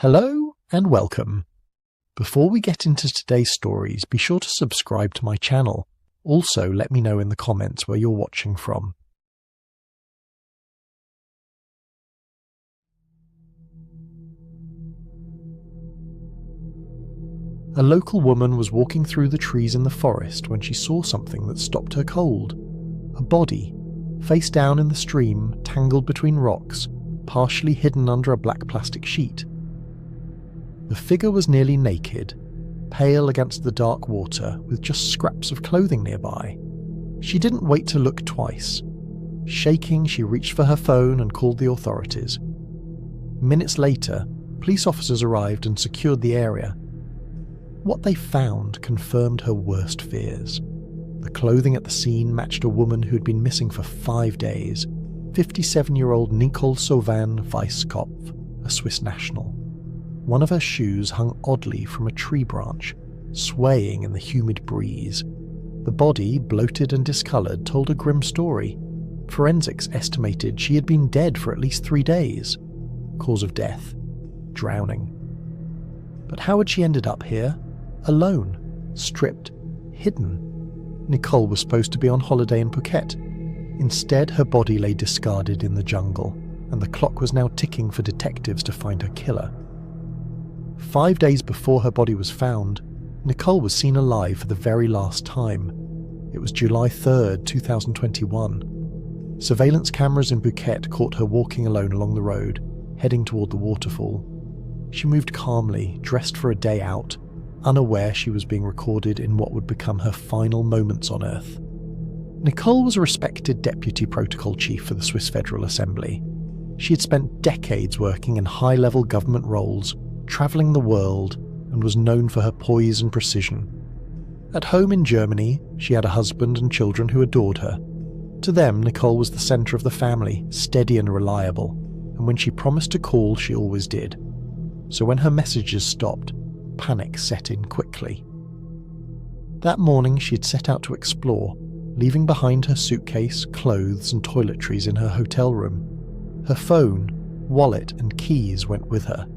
Hello and welcome. Before we get into today's stories, be sure to subscribe to my channel. Also, let me know in the comments where you're watching from. A local woman was walking through the trees in the forest when she saw something that stopped her cold. A body, face down in the stream, tangled between rocks, partially hidden under a black plastic sheet. The figure was nearly naked, pale against the dark water with just scraps of clothing nearby. She didn't wait to look twice. Shaking, she reached for her phone and called the authorities. Minutes later, police officers arrived and secured the area. What they found confirmed her worst fears. The clothing at the scene matched a woman who'd been missing for 5 days, 57-year-old Nicole Weisskopf, a Swiss national. One of her shoes hung oddly from a tree branch, swaying in the humid breeze. The body, bloated and discoloured, told a grim story. Forensics estimated she had been dead for at least 3 days. Cause of death: drowning. But how had she ended up here? Alone, stripped, hidden. Nicole was supposed to be on holiday in Phuket. Instead, her body lay discarded in the jungle, and the clock was now ticking for detectives to find her killer. 5 days before her body was found, Nicole was seen alive for the very last time. It was July 3rd, 2021. Surveillance cameras in Phuket caught her walking alone along the road, heading toward the waterfall. She moved calmly, dressed for a day out, unaware she was being recorded in what would become her final moments on Earth. Nicole was a respected deputy protocol chief for the Swiss Federal Assembly. She had spent decades working in high-level government roles, travelling the world, and was known for her poise and precision. At home in Germany, she had a husband and children who adored her. To them, Nicole was the centre of the family, steady and reliable, and when she promised to call, she always did. So when her messages stopped, panic set in quickly. That morning, she had set out to explore, leaving behind her suitcase, clothes, and toiletries in her hotel room. Her phone, wallet, and keys went with her.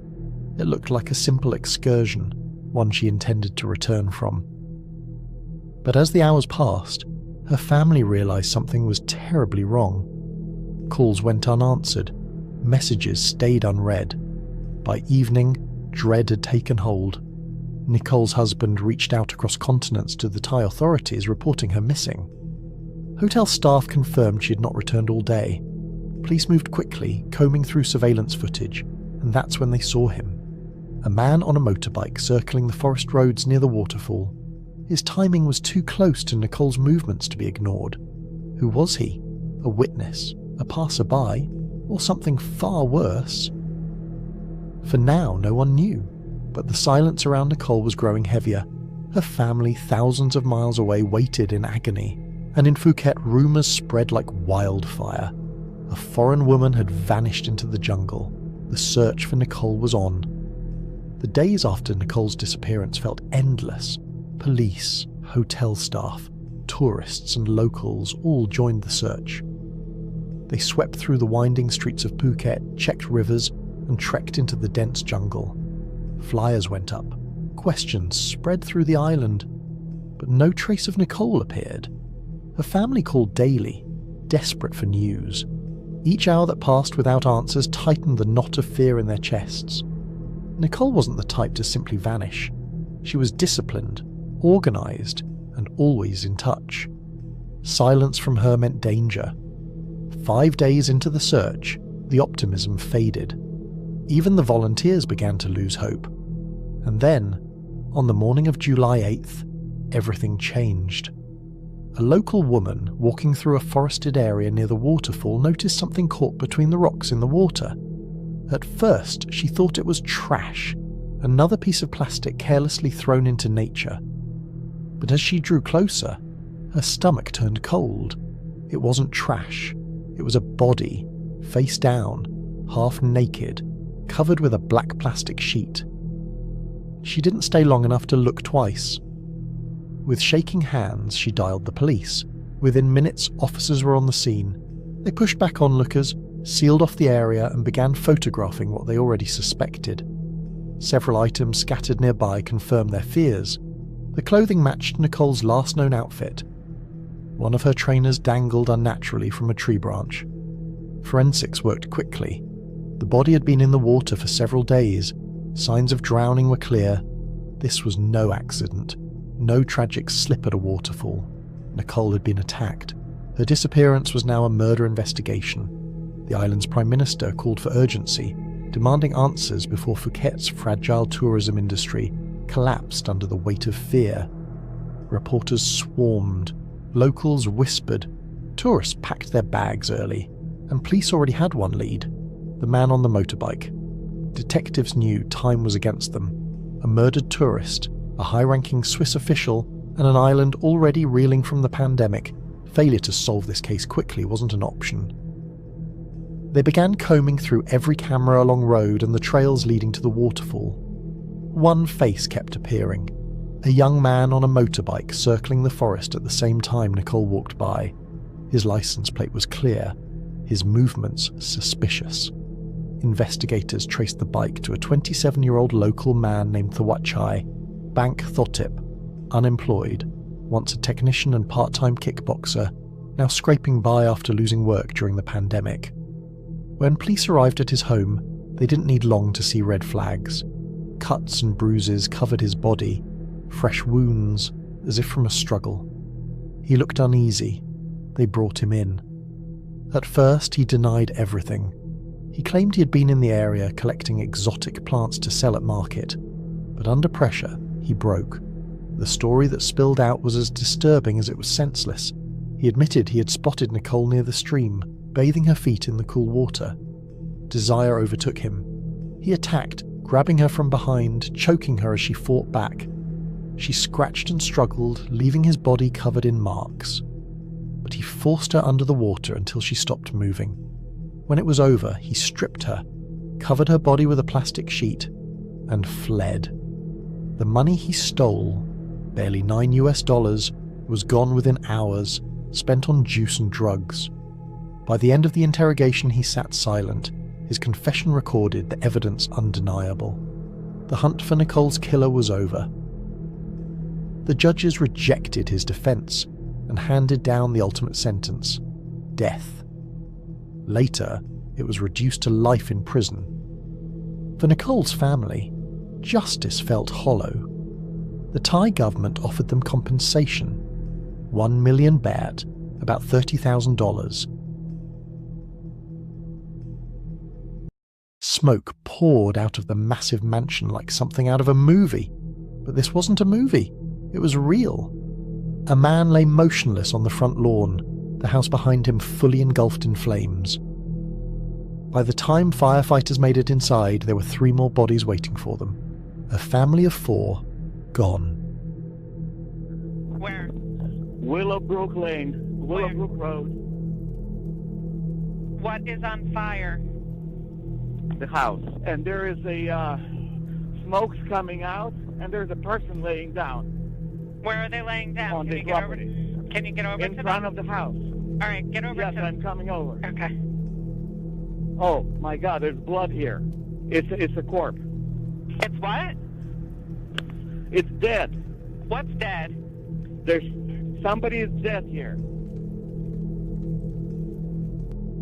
It looked like a simple excursion, one she intended to return from. But as the hours passed, her family realised something was terribly wrong. Calls went unanswered, messages stayed unread. By evening, dread had taken hold. Nicole's husband reached out across continents to the Thai authorities, reporting her missing. Hotel staff confirmed she had not returned all day. Police moved quickly, combing through surveillance footage, and that's when they saw him. A man on a motorbike circling the forest roads near the waterfall. His timing was too close to Nicole's movements to be ignored. Who was he? A witness? A passerby? Or something far worse? For now, no one knew, but the silence around Nicole was growing heavier. Her family, thousands of miles away, waited in agony, and in Phuket, rumours spread like wildfire. A foreign woman had vanished into the jungle. The search for Nicole was on. The days after Nicole's disappearance felt endless. Police, hotel staff, tourists and locals all joined the search. They swept through the winding streets of Phuket, checked rivers, and trekked into the dense jungle. Flyers went up. Questions spread through the island. But no trace of Nicole appeared. Her family called daily, desperate for news. Each hour that passed without answers tightened the knot of fear in their chests. Nicole wasn't the type to simply vanish. She was disciplined, organised, and always in touch. Silence from her meant danger. 5 days into the search, the optimism faded. Even the volunteers began to lose hope. And then, on the morning of July 8th, everything changed. A local woman walking through a forested area near the waterfall noticed something caught between the rocks in the water. At first, she thought it was trash, another piece of plastic carelessly thrown into nature. But as she drew closer, her stomach turned cold. It wasn't trash. It was a body, face down, half naked, covered with a black plastic sheet. She didn't stay long enough to look twice. With shaking hands, she dialed the police. Within minutes, officers were on the scene. They pushed back onlookers, sealed off the area, and began photographing what they already suspected. Several items scattered nearby confirmed their fears. The clothing matched Nicole's last known outfit. One of her trainers dangled unnaturally from a tree branch. Forensics worked quickly. The body had been in the water for several days. Signs of drowning were clear. This was no accident. No tragic slip at a waterfall. Nicole had been attacked. Her disappearance was now a murder investigation. The island's prime minister called for urgency, demanding answers before Phuket's fragile tourism industry collapsed under the weight of fear. Reporters swarmed. Locals whispered. Tourists packed their bags early, and police already had one lead: the man on the motorbike. Detectives knew time was against them. A murdered tourist, a high-ranking Swiss official, and an island already reeling from the pandemic. Failure to solve this case quickly wasn't an option. They began combing through every camera along road and the trails leading to the waterfall. One face kept appearing. A young man on a motorbike circling the forest at the same time Nicole walked by. His license plate was clear, his movements suspicious. Investigators traced the bike to a 27-year-old local man named Thawatchai, Bank Thotip, unemployed, once a technician and part-time kickboxer, now scraping by after losing work during the pandemic. When police arrived at his home, they didn't need long to see red flags. Cuts and bruises covered his body, fresh wounds, as if from a struggle. He looked uneasy. They brought him in. At first, he denied everything. He claimed he had been in the area collecting exotic plants to sell at market, but under pressure, he broke. The story that spilled out was as disturbing as it was senseless. He admitted he had spotted Nicole near the stream, bathing her feet in the cool water. Desire overtook him. He attacked, grabbing her from behind, choking her as she fought back. She scratched and struggled, leaving his body covered in marks. But he forced her under the water until she stopped moving. When it was over, he stripped her, covered her body with a plastic sheet, and fled. The money he stole, barely $9, was gone within hours, spent on juice and drugs. By the end of the interrogation, he sat silent, his confession recorded, the evidence undeniable. The hunt for Nicole's killer was over. The judges rejected his defense and handed down the ultimate sentence: death. Later, it was reduced to life in prison. For Nicole's family, justice felt hollow. The Thai government offered them compensation: 1 million baht, about $30,000. Smoke poured out of the massive mansion like something out of a movie. But this wasn't a movie. It was real. A man lay motionless on the front lawn, the house behind him fully engulfed in flames. By the time firefighters made it inside, there were 3 more bodies waiting for them. A family of 4, gone. Where? Willowbrook Lane, Willowbrook Road. What is on fire? The house. And there is a smoke's coming out, and there's a person laying down. Where are they laying down? On the property. Can you get over in to front them? of the house. All right, get over Yes, to I'm coming over. Okay. Oh my God, there's blood here. It's a corpse. It's what? It's dead. What's dead? There's somebody is dead here.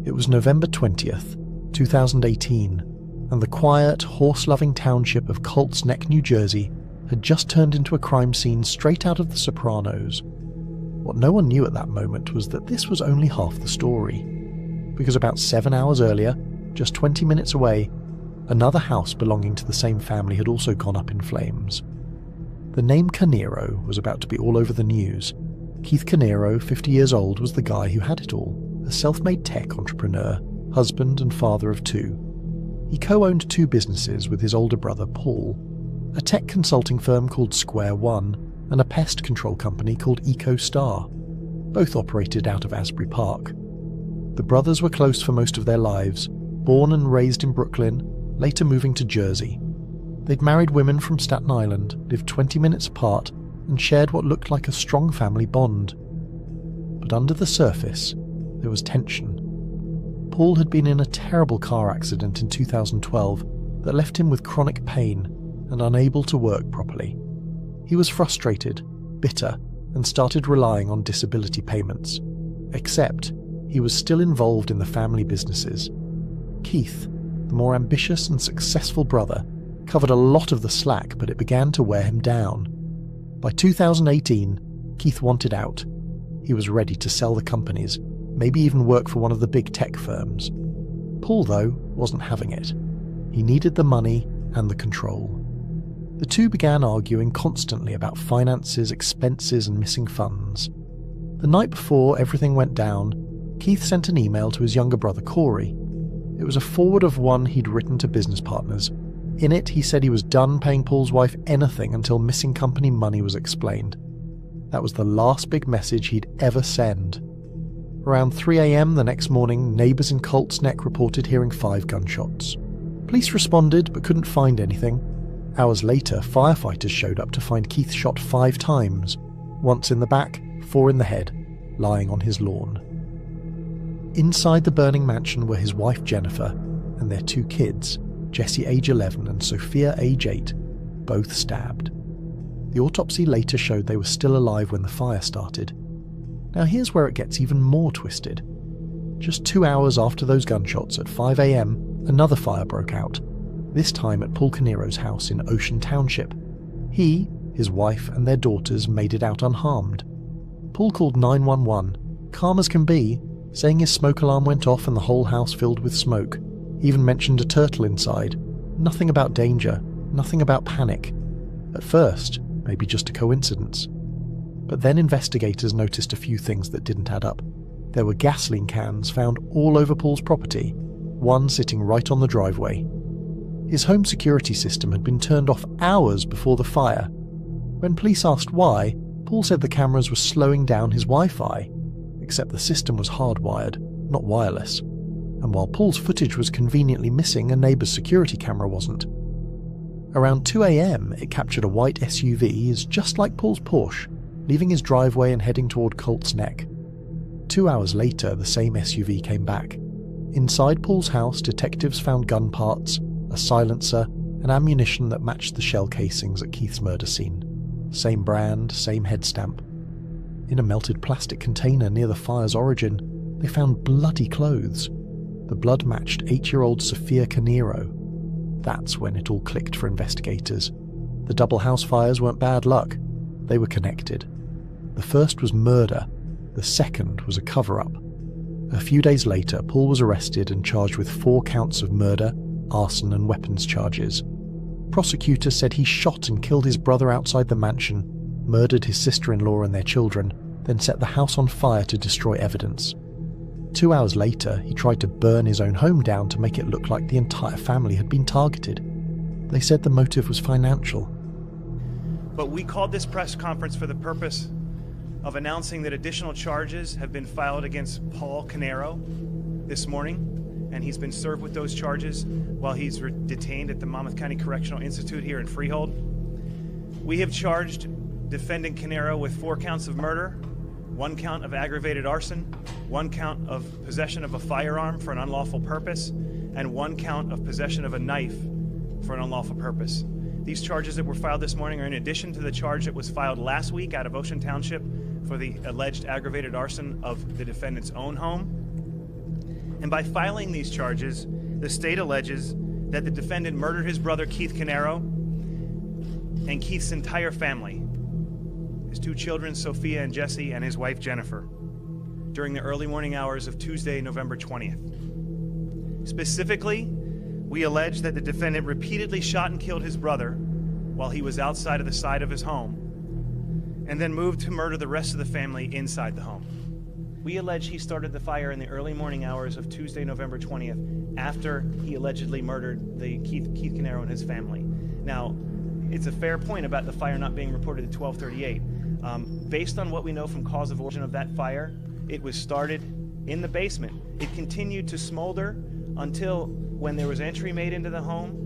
It was November 20th, 2018, and the quiet, horse-loving township of Colts Neck, New Jersey had just turned into a crime scene straight out of The Sopranos. What no one knew at that moment was that this was only half the story. Because about 7 hours earlier, just 20 minutes away, another house belonging to the same family had also gone up in flames. The name Canero was about to be all over the news. Keith Canero, 50 years old, was the guy who had it all, a self-made tech entrepreneur, husband and father of 2. He co-owned 2 businesses with his older brother Paul, a tech consulting firm called Square One and a pest control company called EcoStar. Both operated out of Asbury Park. The brothers were close for most of their lives, born and raised in Brooklyn, later moving to Jersey. They'd married women from Staten Island, lived 20 minutes apart, and shared what looked like a strong family bond. But under the surface, there was tension. Paul had been in a terrible car accident in 2012 that left him with chronic pain, and unable to work properly. He was frustrated, bitter, and started relying on disability payments. Except, he was still involved in the family businesses. Keith, the more ambitious and successful brother, covered a lot of the slack, but it began to wear him down. By 2018, Keith wanted out. He was ready to sell the companies, maybe even work for one of the big tech firms. Paul, though, wasn't having it. He needed the money and the control. The two began arguing constantly about finances, expenses, and missing funds. The night before everything went down, Keith sent an email to his younger brother Corey. It was a forward of one he'd written to business partners. In it, he said he was done paying Paul's wife anything until missing company money was explained. That was the last big message he'd ever send. Around 3 a.m. the next morning, neighbours in Colts Neck reported hearing 5 gunshots. Police responded but couldn't find anything. Hours later, firefighters showed up to find Keith shot 5 times, once in the back, 4 in the head, lying on his lawn. Inside the burning mansion were his wife Jennifer and their 2 kids, Jesse age 11 and Sophia age 8, both stabbed. The autopsy later showed they were still alive when the fire started. Now here's where it gets even more twisted. Just 2 hours after those gunshots at 5 a.m, another fire broke out, this time at Paul Canero's house in Ocean Township. He, his wife and their daughters made it out unharmed. Paul called 911, calm as can be, saying his smoke alarm went off and the whole house filled with smoke. He even mentioned a turtle inside. Nothing about danger, nothing about panic. At first, maybe just a coincidence. But then investigators noticed a few things that didn't add up. There were gasoline cans found all over Paul's property, one sitting right on the driveway. His home security system had been turned off hours before the fire. When police asked why, Paul said the cameras were slowing down his Wi-Fi, except the system was hardwired, not wireless. And while Paul's footage was conveniently missing, a neighbour's security camera wasn't. Around 2 a.m, it captured a white SUV as just like Paul's Porsche, leaving his driveway and heading toward Colts Neck. 2 hours later, the same SUV came back. Inside Paul's house, detectives found gun parts, a silencer, and ammunition that matched the shell casings at Keith's murder scene. Same brand, same head stamp. In a melted plastic container near the fire's origin, they found bloody clothes. The blood matched 8-year-old Sophia Canero. That's when it all clicked for investigators. The double house fires weren't bad luck. They were connected. The first was murder. The second was a cover-up. A few days later, Paul was arrested and charged with 4 counts of murder, arson and weapons charges. Prosecutors said he shot and killed his brother outside the mansion, murdered his sister-in-law and their children, then set the house on fire to destroy evidence. 2 hours later, he tried to burn his own home down to make it look like the entire family had been targeted. They said the motive was financial. But we called this press conference for the purpose of announcing that additional charges have been filed against Paul Canero this morning, and he's been served with those charges while he's detained at the Monmouth County Correctional Institute here in Freehold. We have charged defendant Canero with 4 counts of murder, 1 count of aggravated arson, 1 count of possession of a firearm for an unlawful purpose, and 1 count of possession of a knife for an unlawful purpose. These charges that were filed this morning are in addition to the charge that was filed last week out of Ocean Township for the alleged aggravated arson of the defendant's own home. And by filing these charges, the state alleges that the defendant murdered his brother Keith Canero and Keith's entire family, his 2 children, Sophia and Jesse, and his wife Jennifer, during the early morning hours of Tuesday, November 20th. Specifically, we allege that the defendant repeatedly shot and killed his brother while he was outside of the side of his home, and then moved to murder the rest of the family inside the home. We allege he started the fire in the early morning hours of Tuesday, November 20th, after he allegedly murdered the Keith Canero and his family. Now, it's a fair point about the fire not being reported at 12:38. Based on what we know from cause of origin of that fire, it was started in the basement. It continued to smolder until when there was entry made into the home,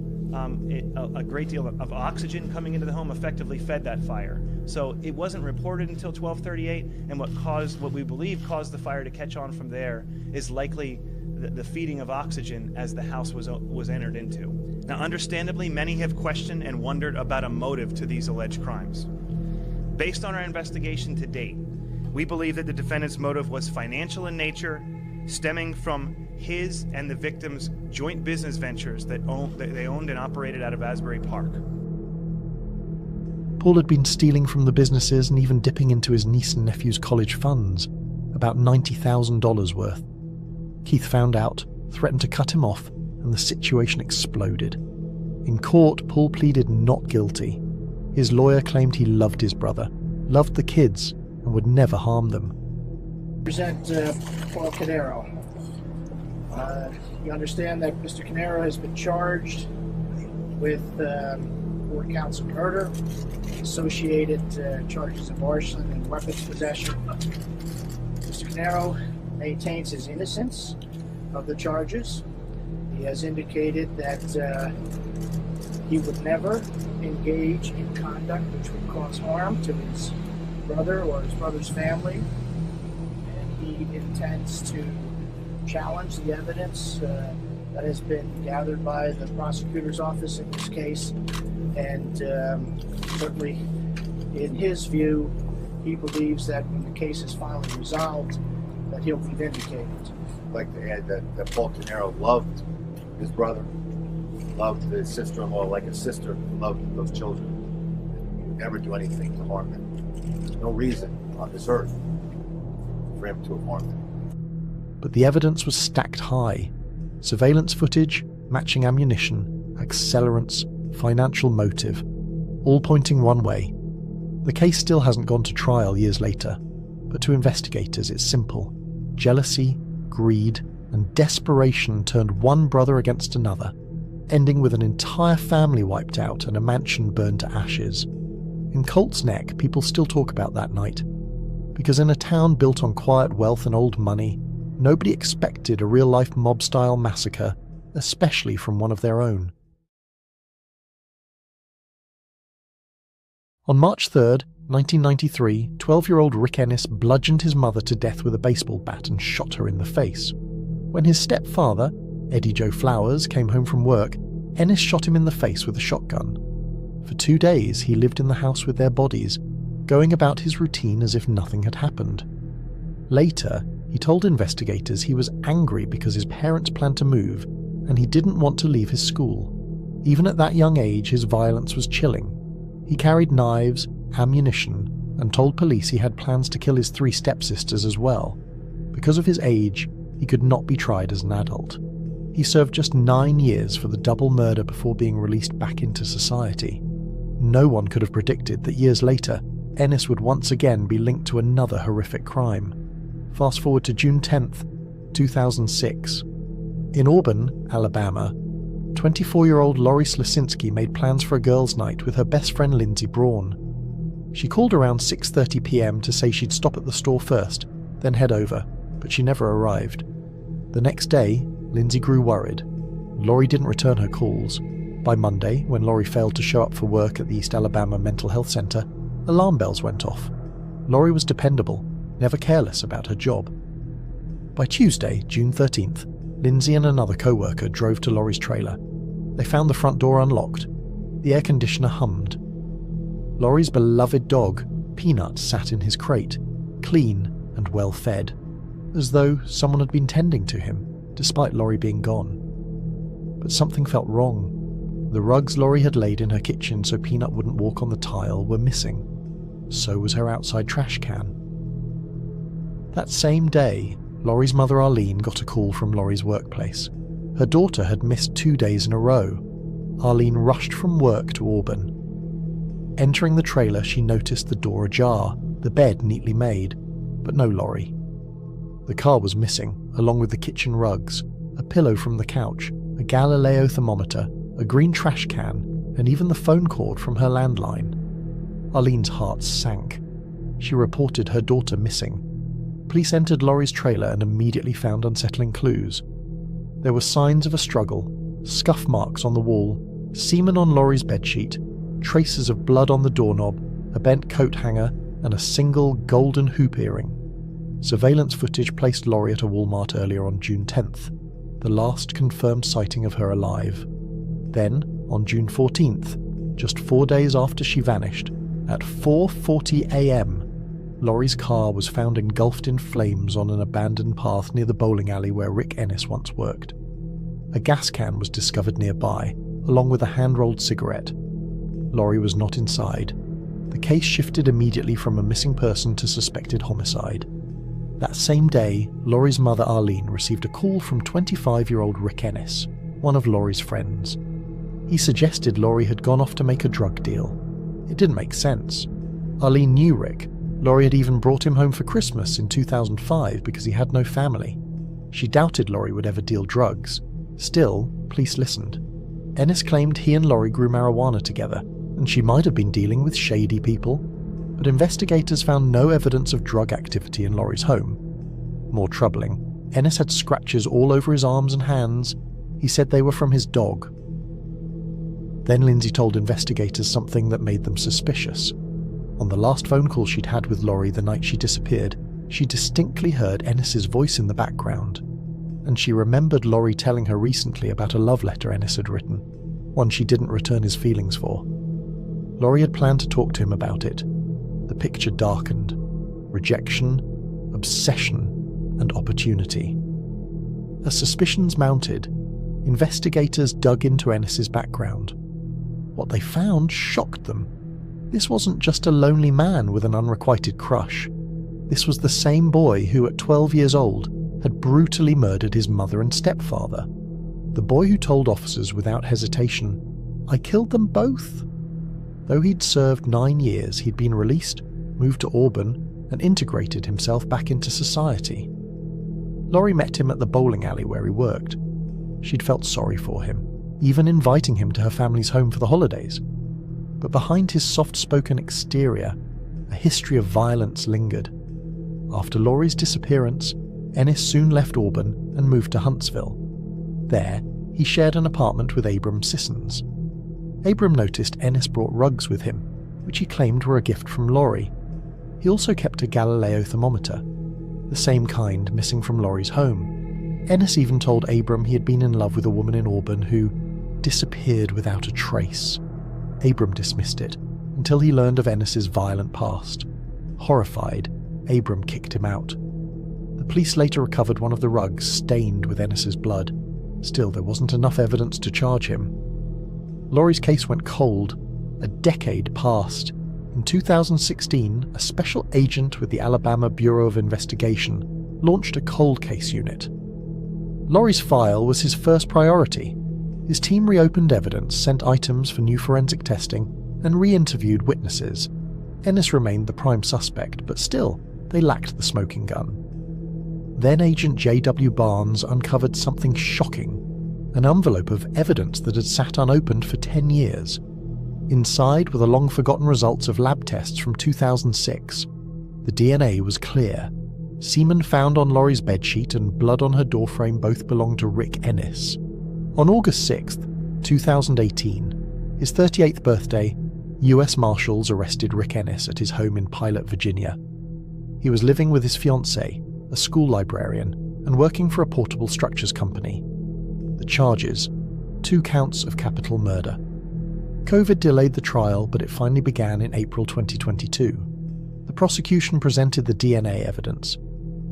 a great deal of oxygen coming into the home effectively fed that fire. So it wasn't reported until 12:38, and what we believe caused the fire to catch on from there is likely the feeding of oxygen as the house was entered into. Now, understandably, many have questioned and wondered about a motive to these alleged crimes. Based on our investigation to date, we believe that the defendant's motive was financial in nature, stemming from his and the victim's joint business ventures that they owned and operated out of Asbury Park. Paul had been stealing from the businesses and even dipping into his niece and nephew's college funds, about $90,000 worth. Keith found out, threatened to cut him off, and the situation exploded. In court, Paul pleaded not guilty. His lawyer claimed he loved his brother, loved the kids, and would never harm them. Present Paul Canero. You understand that Mr. Canero has been charged with 4 counts of murder, associated charges of arson and weapons possession. Mr. Canero maintains his innocence of the charges. He has indicated that he would never engage in conduct which would cause harm to his brother or his brother's family, and he intends to challenge the evidence that has been gathered by the prosecutor's office in this case, and certainly in his view, he believes that when the case is finally resolved, that he'll be vindicated. I'd like to add that Paul Canero loved his brother, loved his sister-in-law like a sister, loved those children. He would never do anything to harm them. There's no reason on this earth for him to have harmed them. But the evidence was stacked high. Surveillance footage, matching ammunition, accelerants, financial motive, all pointing one way. The case still hasn't gone to trial years later, but to investigators it's simple. Jealousy, greed, and desperation turned one brother against another, ending with an entire family wiped out and a mansion burned to ashes. In Colt's Neck, people still talk about that night, because in a town built on quiet wealth and old money, nobody expected a real-life mob-style massacre, especially from one of their own. On March 3rd, 1993, 12-year-old Rick Andis bludgeoned his mother to death with a baseball bat and shot her in the face. When his stepfather, Eddie Joe Flowers, came home from work, Andis shot him in the face with a shotgun. For 2 days, he lived in the house with their bodies, going about his routine as if nothing had happened. Later, he told investigators he was angry because his parents planned to move and he didn't want to leave his school. Even at that young age, his violence was chilling. He carried knives, ammunition, and told police he had plans to kill his 3 stepsisters as well. Because of his age, he could not be tried as an adult. He served just 9 years for the double murder before being released back into society. No one could have predicted that years later, Andis would once again be linked to another horrific crime. Fast forward to June 10th, 2006. In Auburn, Alabama, 24-year-old Lori Slasinski made plans for a girls' night with her best friend Lindsay Braun. She called around 6:30 p.m. to say she'd stop at the store first, then head over, but she never arrived. The next day, Lindsay grew worried. Lori didn't return her calls. By Monday, when Lori failed to show up for work at the East Alabama Mental Health Center, alarm bells went off. Lori was dependable, never careless about her job. By Tuesday, June 13th, Lindsay and another co-worker drove to Lori's trailer. They found the front door unlocked. The air conditioner hummed. Lori's beloved dog, Peanut, sat in his crate, clean and well fed, as though someone had been tending to him, despite Lori being gone. But something felt wrong. The rugs Lori had laid in her kitchen so Peanut wouldn't walk on the tile were missing. So was her outside trash can. That same day, Lori's mother Arlene got a call from Lori's workplace. Her daughter had missed 2 days in a row. Arlene rushed from work to Auburn. Entering the trailer, she noticed the door ajar, the bed neatly made, but no Lori. The car was missing, along with the kitchen rugs, a pillow from the couch, a Galileo thermometer, a green trash can, and even the phone cord from her landline. Arlene's heart sank. She reported her daughter missing. Police entered Lori's trailer and immediately found unsettling clues. There were signs of a struggle, scuff marks on the wall, semen on Lori's bedsheet, traces of blood on the doorknob, a bent coat hanger, and a single golden hoop earring. Surveillance footage placed Lori at a Walmart earlier on June 10th, the last confirmed sighting of her alive. Then, on June 14th, just 4 days after she vanished, at 4:40 a.m., Laurie's car was found engulfed in flames on an abandoned path near the bowling alley where Rick Ennis once worked. A gas can was discovered nearby, along with a hand-rolled cigarette. Laurie was not inside. The case shifted immediately from a missing person to suspected homicide. That same day, Laurie's mother Arlene received a call from 25-year-old Rick Ennis, one of Laurie's friends. He suggested Laurie had gone off to make a drug deal. It didn't make sense. Arlene knew Rick. Laurie had even brought him home for Christmas in 2005 because he had no family. She doubted Laurie would ever deal drugs. Still, police listened. Ennis claimed he and Laurie grew marijuana together, and she might have been dealing with shady people, but investigators found no evidence of drug activity in Laurie's home. More troubling, Ennis had scratches all over his arms and hands. He said they were from his dog. Then Lindsay told investigators something that made them suspicious. On the last phone call she'd had with Laurie the night she disappeared, she distinctly heard Ennis's voice in the background, and she remembered Laurie telling her recently about a love letter Ennis had written, one she didn't return his feelings for. Laurie had planned to talk to him about it. The picture darkened. Rejection, obsession, and opportunity. As suspicions mounted, investigators dug into Ennis's background. What they found shocked them. This wasn't just a lonely man with an unrequited crush. This was the same boy who, at 12 years old, had brutally murdered his mother and stepfather. The boy who told officers without hesitation, "I killed them both." Though he'd served 9 years, he'd been released, moved to Auburn, and integrated himself back into society. Laurie met him at the bowling alley where he worked. She'd felt sorry for him, even inviting him to her family's home for the holidays. But behind his soft-spoken exterior, a history of violence lingered. After Laurie's disappearance, Ennis soon left Auburn and moved to Huntsville. There, he shared an apartment with Abram Sissons. Abram noticed Ennis brought rugs with him, which he claimed were a gift from Laurie. He also kept a Galileo thermometer, the same kind missing from Laurie's home. Ennis even told Abram he had been in love with a woman in Auburn who disappeared without a trace. Abram dismissed it, until he learned of Ennis's violent past. Horrified, Abram kicked him out. The police later recovered one of the rugs stained with Ennis's blood. Still, there wasn't enough evidence to charge him. Laurie's case went cold. A decade passed. In 2016, a special agent with the Alabama Bureau of Investigation launched a cold case unit. Laurie's file was his first priority. His team reopened evidence, sent items for new forensic testing, and re-interviewed witnesses. Ennis remained the prime suspect, but still, they lacked the smoking gun. Then Agent J.W. Barnes uncovered something shocking, an envelope of evidence that had sat unopened for 10 years. Inside were the long-forgotten results of lab tests from 2006. The DNA was clear. Semen found on Laurie's bedsheet and blood on her doorframe both belonged to Rick Ennis. On August 6, 2018, his 38th birthday, US Marshals arrested Rick Ennis at his home in Pilot, Virginia. He was living with his fiancée, a school librarian, and working for a portable structures company. The charges: 2 counts of capital murder. COVID delayed the trial, but it finally began in April 2022. The prosecution presented the DNA evidence.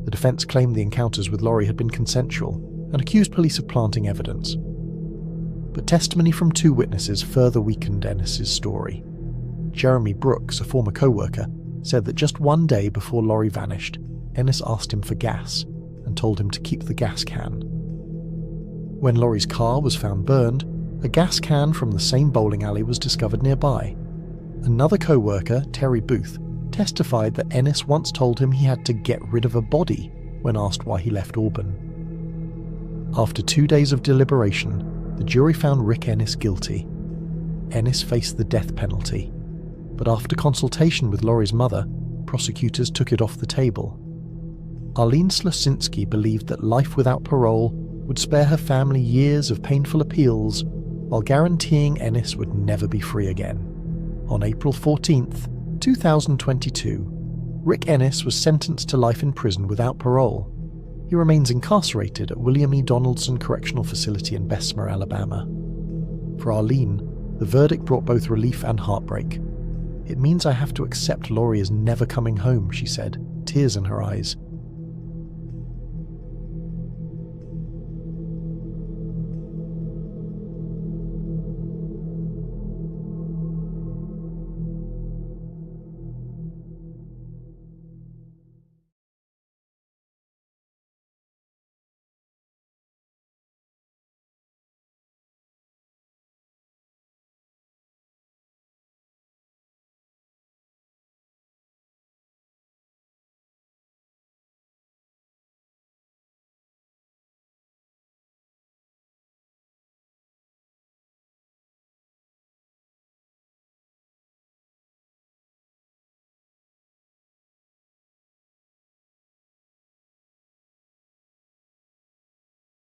The defense claimed the encounters with Laurie had been consensual and accused police of planting evidence. But testimony from 2 witnesses further weakened Ennis's story. Jeremy Brooks, a former co-worker, said that just 1 day before Laurie vanished, Ennis asked him for gas and told him to keep the gas can. When Laurie's car was found burned, a gas can from the same bowling alley was discovered nearby. Another co-worker, Terry Booth, testified that Ennis once told him he had to get rid of a body when asked why he left Auburn. After 2 days of deliberation, the jury found Rick Ennis guilty. Ennis faced the death penalty, but after consultation with Laurie's mother, prosecutors took it off the table. Arlene Slosinski believed that life without parole would spare her family years of painful appeals while guaranteeing Ennis would never be free again. On April 14th, 2022, Rick Ennis was sentenced to life in prison without parole. He remains incarcerated at William E. Donaldson Correctional Facility in Bessemer, Alabama. For Arlene, the verdict brought both relief and heartbreak. It means I have to accept Laurie is never coming home, she said, tears in her eyes.